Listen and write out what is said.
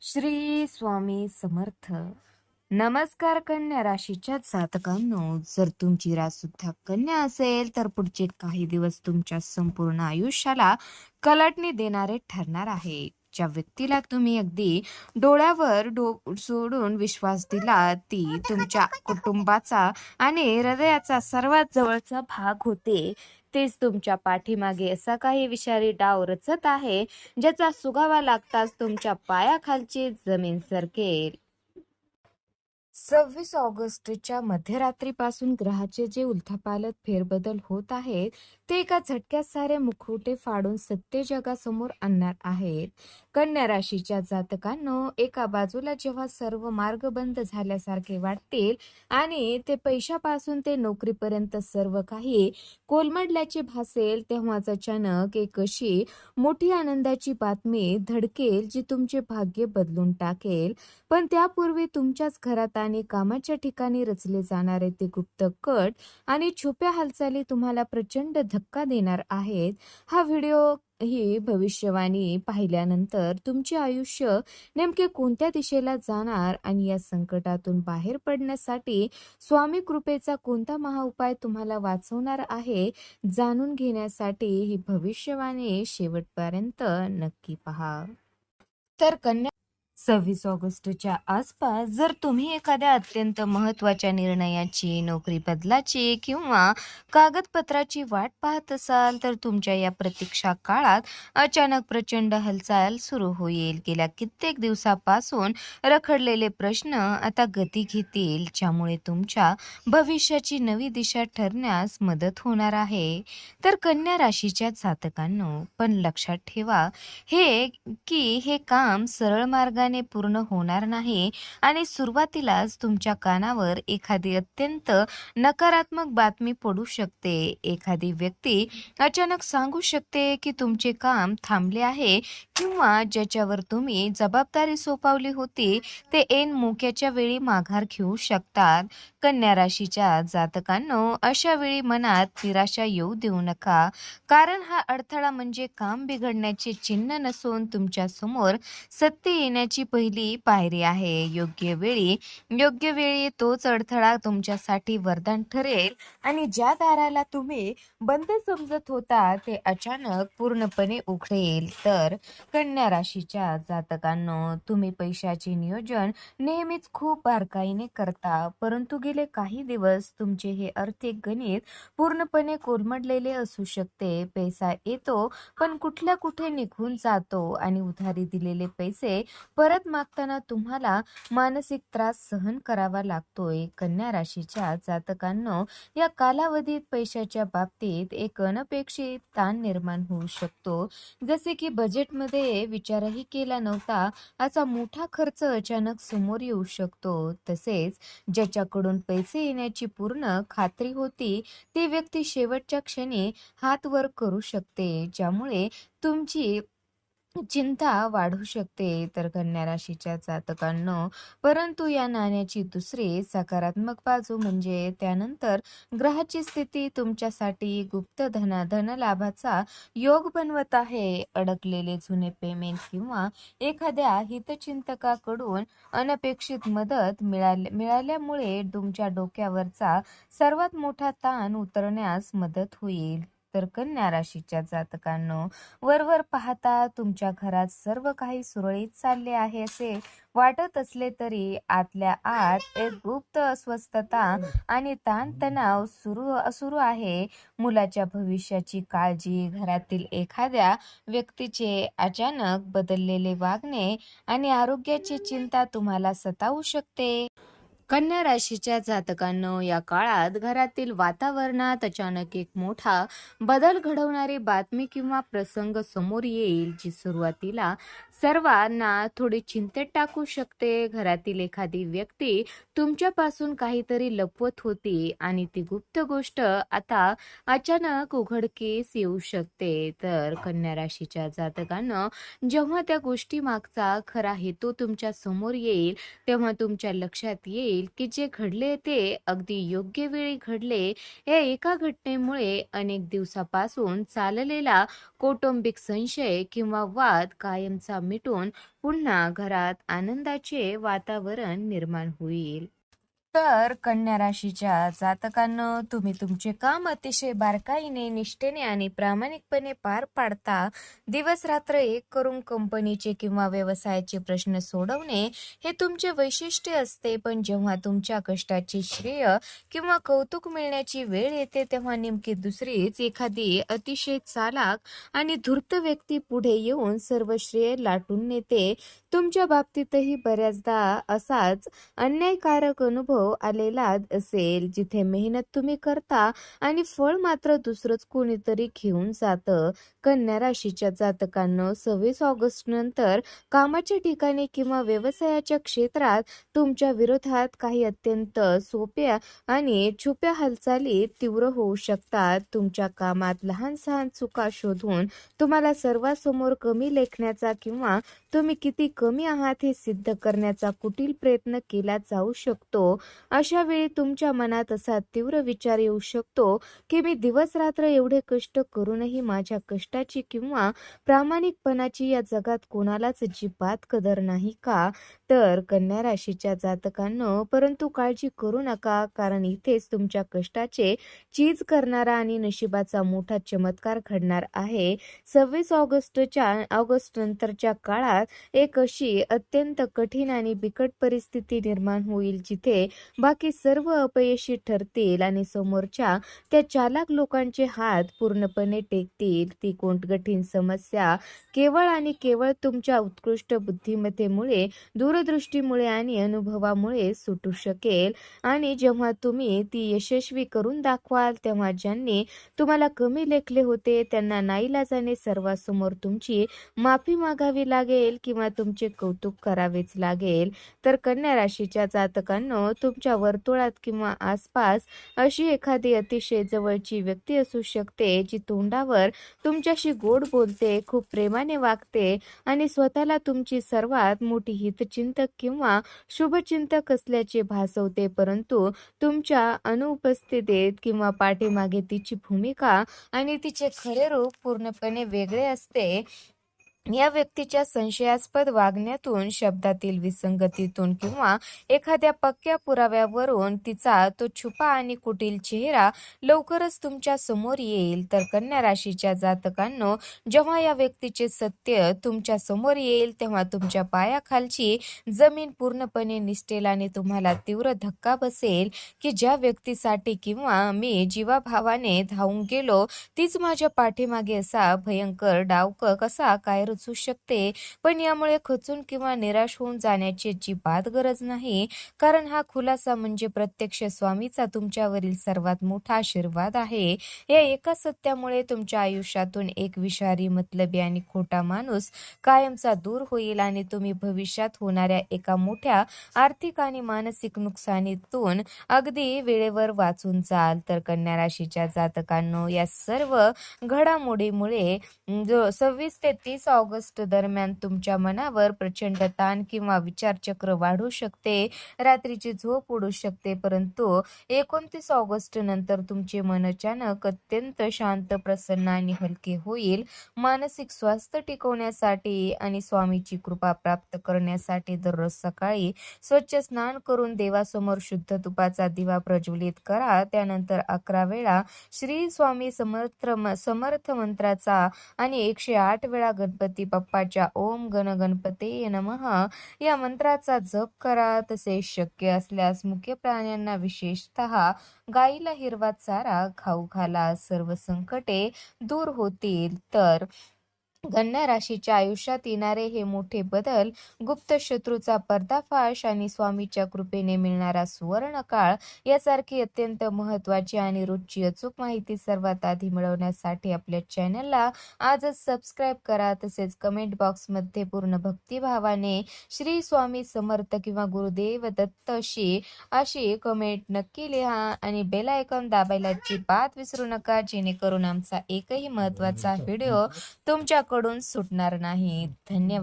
श्री स्वामी समर्थ. नमस्कार कन्या राशीच्या जातकांनो, जर तुमची रास सुद्धा कन्या असेल तर पुढचे काही दिवस तुमच्या संपूर्ण आयुष्याला कलाटणी देणारे ठरणार आहे. ज्या व्यक्तीला तुम्ही अगदी डोळ्यावर सोडून विश्वास दिला, ती तुमच्या कुटुंबाचा आणि हृदयाचा सर्वात जवळचा भाग होते. तेच तुमच्या पाठीमागे असा काही विषारी डाव रचत आहे, ज्याचा सुगावा लागताच तुमच्या पायाखालची जमीन सरकेल. 26 ऑगस्टच्या मध्यरात्रीपासून ग्रहाचे जे उलथापालथ फेरबदल होत आहेत, ते एका झटक्यात सारे मुखवटे फाडून सत्य जगासमोर आणणार आहेत. कन्या राशीच्या जातकांनो, एका बाजूला जेव्हा सर्व मार्ग बंद झाल्यासारखे वाटतील आणि ते पैशापासून ते नोकरीपर्यंत सर्व काही कोलमडल्याचे भासेल, तेव्हाच अचानक एक अशी मोठी आनंदाची बातमी धडकेल जी तुमचे भाग्य बदलून टाकेल. पण त्यापूर्वी तुमच्याच घरात आणि कामाच्या ठिकाणी रचले जाणारे ते गुप्त कट आणि छुप्या हालचाली तुम्हाला प्रचंड धक्का देणार आहेत. हा व्हिडिओ ही भविष्यवाणी पाहिल्यानंतर तुमचे आयुष्य नेमके कोणत्या दिशेला जाणार आणि या संकटातून बाहेर पडण्यासाठी स्वामी कृपेचा कोणता महाउपाय तुम्हाला वाचवणार आहे, जाणून घेण्यासाठी ही भविष्यवाणी शेवटपर्यंत नक्की पहा. तर कन्या 26 ऑगस्टच्या आसपास जर तुम्ही एखाद्या अत्यंत महत्त्वाच्या निर्णयाची, नोकरी बदलाची किंवा कागदपत्राची वाट पाहत असाल, तर तुमच्या या प्रतीक्षा काळात अचानक प्रचंड हालचाल सुरू होईल. गेल्या कित्येक दिवसापासून रखडलेले प्रश्न आता गती घेतील, ज्यामुळे तुमच्या भविष्याची नवी दिशा ठरण्यास मदत होणार आहे. तर कन्या राशीच्या जातकांनो, पण लक्षात ठेवा हे काम सरळ मार्गाने पूर्ण होणार नाही आणि सुरुवातीलाच तुमच्या कानावर एखादी अत्यंत नकारात्मक बातमी पडू शकते. एखादी व्यक्ती अचानक सांगू शकते की तुमचे काम थांबले आहे किंवा ज्याच्यावर तुम्ही जबाबदारी सोपवली होती ते ऐन मोक्याच्या वेळी माघार घेऊ शकतात. कन्या राशीच्या जातकांनो, अशा वेळी मनात निराशा येऊ देऊ नका, कारण हा अडथळा म्हणजे काम बिघडण्याचे चिन्ह नसून तुमच्या समोर सत्य येण्याची पहिली पायरी आहे. योग्य वेळी तोच अडथळा तुमच्यासाठी वरदान ठरेल आणि ज्या दाराला तुम्ही बंद समजत होता ते अचानक पूर्णपणे उघडेल. तर कन्या राशीच्या जातकांनो, तुम्ही पैशाचे नियोजन नेहमीच खूप बारकाईने करता, परंतु गेले काही दिवस तुमचे हे आर्थिक गणित पूर्णपणे कोलमडलेले असू शकते. पैसा येतो पण कुठल्या कुठे निघून जातो आणि उधारी दिलेले पैसे परत मागताना तुम्हाला मानसिक त्रास सहन करावा लागतोय. कन्या राशीच्या जातकांनो, या कालावधीत पैशाच्या बाबतीत एक अनपेक्षित ताण निर्माण होऊ शकतो. जसे की बजेटमध्ये विचारही केला नव्हता असा मोठा खर्च अचानक समोर येऊ शकतो. तसेच ज्याच्याकडून पैसे येण्याची पूर्ण खात्री होती ती व्यक्ती शेवटच्या क्षणी हात वर करू शकते, ज्यामुळे तुमची चिंता वाढू शकते. तर कन्या राशीच्या जातकांनो, परंतु या नाण्याची दुसरी सकारात्मक बाजू म्हणजे त्यानंतर ग्रहाची स्थिती तुमच्यासाठी गुप्त धनलाभाचा योग बनवत आहे. अडकलेले जुने पेमेंट किंवा एखाद्या हितचिंतकाकडून अनपेक्षित मदत मिळाल्यामुळे तुमच्या डोक्यावरचा सर्वात मोठा ताण उतरण्यास मदत होईल. तर कन्या राशीच्या जातकांनो, वरवर पाहता तुमच्या घरात सर्व काही सुरळीत चालले आहे असे वाटत असले तरी आतल्या आत एक गुप्त अस्वस्थता आणि ताणतणाव सुरू आहे. मुलाच्या भविष्याची काळजी, घरातील एखाद्या व्यक्तीचे अचानक बदललेले वागणे आणि आरोग्याची चिंता तुम्हाला सतावू शकते. कन्या राशीच्या जातकांनो, या काळात घरातील वातावरणात अचानक एक मोठा बदल घडवणारी बातमी किंवा प्रसंग समोर येईल, जी सुरुवातीला सर्वांना थोडी चिंतेत टाकू शकते. घरातील एखादी व्यक्ती तुमच्यापासून काहीतरी लपवत होती आणि ती गुप्त गोष्ट आता अचानक उघडकीस येऊ शकते. तर कन्या राशीच्या जातकांनो, जेव्हा त्या गोष्टी मागचा खरा हेतू तुमच्या समोर येईल, तेव्हा तुमच्या लक्षात येईल की जे घडले ते अगदी योग्य वेळी घडले. या एका घटनेमुळे अनेक दिवसापासून चाललेला कौटुंबिक संशय किंवा वाद कायमचा मिटून पुन्हा घरात आनंदाचे वातावरण निर्माण होईल. तर कन्या राशीच्या जातकांनो, तुम्ही तुमचे काम अतिशय बारकाईने, निष्ठेने आणि प्रामाणिकपणे पार पाडता. दिवस रात्र एक करून कंपनीचे किंवा व्यवसायाचे प्रश्न सोडवणे हे तुमचे वैशिष्ट्य असते. पण जेव्हा तुमच्या कष्टाचे श्रेय किंवा कौतुक मिळण्याची वेळ येते, तेव्हा नेमकी दुसरीच एखादी अतिशय चालाक आणि धूर्त व्यक्ती पुढे येऊन सर्व श्रेय लाटून नेते. तुमच्या बाबतीतही बऱ्याचदा असाच अन्यायकारक अनुभव आलेला असेल, जिथे मेहनत तुम्ही करता आणि फळ मात्र दुसरंच कोणीतरी घेऊन जातं. कन्या राशीच्या जातकांनो, 26 ऑगस्ट नंतर कामाच्या ठिकाणी किंवा व्यवसायाच्या क्षेत्रात तुमच्या विरोधात काही अत्यंत सोप्या आणि छुप्या हालचाली तीव्र होऊ शकतात. तुमच्या कामात लहान सहान चुका शोधून तुम्हाला सर्वांसमोर कमी लेखण्याचा किंवा तुम्ही किती कमी आहात हे सिद्ध करण्याचा कुटील प्रयत्न केला जाऊ शकतो. अशा वेळी तुमच्या मनात असा तीव्र विचार येऊ शकतो की मी दिवस रात्र एवढे कष्ट करूनही माझ्या कष्टाची किंवा प्रामाणिकपणाची या जगात कोणालाच अजिबात कदर नाही का? तर कन्या राशीच्या जातकांनो, परंतु काळजी करू नका, कारण इथेच तुमच्या कष्टाचे चीज करणारा आणि नशिबाचा मोठा चमत्कार घडणार आहे. 26 ऑगस्ट नंतरच्या काळात एक अशी अत्यंत कठीण आणि बिकट परिस्थिती निर्माण होईल, जिथे बाकी सर्व अपयशी ठरतील आणि समोरच्या त्या चालाक लोकांचे हात पूर्णपणे टेकतील. ती कठीण समस्या केवळ आणि केवळ तुमच्या उत्कृष्ट बुद्धिमत्तेमुळे, दूरदृष्टीमुळे आणि अनुभवामुळे सुटू शकेल. आणि जेव्हा तुम्ही ती यशस्वी करून दाखवाल, तेव्हा ज्यांनी तुम्हाला कमी लेखले होते त्यांना नाईलाजाने सर्वांसमोर तुमची माफी मागावी लागेल किंवा तुमचे कौतुक करावेच लागेल. तर कन्या राशीच्या जातकांनो, तुमच्या वर्तुळात किंवा आसपास अशी एखादी अतिशय जवळची व्यक्ती असू शकते, जी तोंडावर तुमच्याशी गोड बोलते, खूप प्रेमाने वागते आणि स्वतःला तुमची सर्वात मोठी हितचिंतक किंवा शुभचिंतक असल्याचे भासवते. परंतु तुमच्या अनुपस्थितीत किंवा पाठीमागे तिची भूमिका आणि तिचे खरे रूप पूर्णपणे वेगळे असते. या व्यक्तीच्या संशयास्पद वागण्यातून, शब्दातील विसंगतीतून किंवा एखाद्या पक्क्या पुराव्यावरून तिचा तो छुपा आणि कुटील चेहरा लवकरच तुमच्या समोर येईल. तर कन्या राशीच्या जातकांनो, जेव्हा या व्यक्तीचे सत्य तुमच्या समोर येईल, तेव्हा तुमच्या पायाखालची जमीन पूर्णपणे निसटेल आणि तुम्हाला तीव्र धक्का बसेल की ज्या व्यक्तीसाठी किंवा मी जीवाभावाने धावून गेलो, तीच माझ्या पाठीमागे असा भयंकर डाव कसा काय रचू शकते. पण यामुळे खचून किंवा निराश होऊन जाण्याची अजिबात गरज नाही, कारण हा खुलासा म्हणजे प्रत्यक्ष स्वामीचा तुमच्यावरील सर्वात मोठा आशीर्वाद आहे. या एका सत्यामुळे तुमच्या आयुष्यातून एक विषारी, मतलबी आणि खोटा माणूस कायमचा दूर होईल आणि तुम्ही भविष्यात होणाऱ्या एका मोठ्या आर्थिक आणि मानसिक नुकसानीतून अगदी वेळेवर वाचून जाल. तर कन्या राशीच्या जातकांनो, या सर्व घडामोडीमुळे 26 ते 30 ऑगस्ट दरम्यान तुमच्या मनावर प्रचंड ताण किंवा विचारचक्र वाढू शकते, रात्रीची झोप उडू शकते. परंतु 29 ऑगस्ट नंतर तुमचे मन अचानक अत्यंत शांत, प्रसन्न आणि हलके होईल. मानसिक स्वास्थ्य टिकवण्यासाठी आणि स्वामीची कृपा प्राप्त करण्यासाठी दररोज सकाळी स्वच्छ स्नान करून देवासमोर शुद्ध तुपाचा दिवा प्रज्वलित करा. त्यानंतर 11 वेळा श्री स्वामी समर्थ मंत्राचा आणि 108 वेळा गणपती बाप्पाच्या ओम गण गणपते नमः या मंत्राचा जप करा. तसेच शक्य असल्यास मुख्य प्राण्यांना, विशेषतः गाईला हिरवा चारा खाऊ घाला. सर्व संकटे दूर होतील. तर कन्या राशीच्या आयुष्यात येणारे हे मोठे बदल, गुप्त शत्रूचा पर्दाफाश आणि स्वामीच्या कृपेने मिळणारा सुवर्ण काळ यासारखी अत्यंत महत्त्वाची आणि रोजची अचूक माहिती सर्वात आधी मिळवण्यासाठी आपल्या चॅनलला आजच सबस्क्राईब करा. तसेच कमेंट बॉक्समध्ये पूर्ण भक्तिभावाने श्री स्वामी समर्थ किंवा गुरुदेव दत्त अशी कमेंट नक्की लिहा आणि बेल आयकॉन दाबायला अजिबात विसरू नका, जेणेकरून आमचा एकही महत्त्वाचा व्हिडिओ तुमच्याकडून सुटणार नाही. धन्यवाद.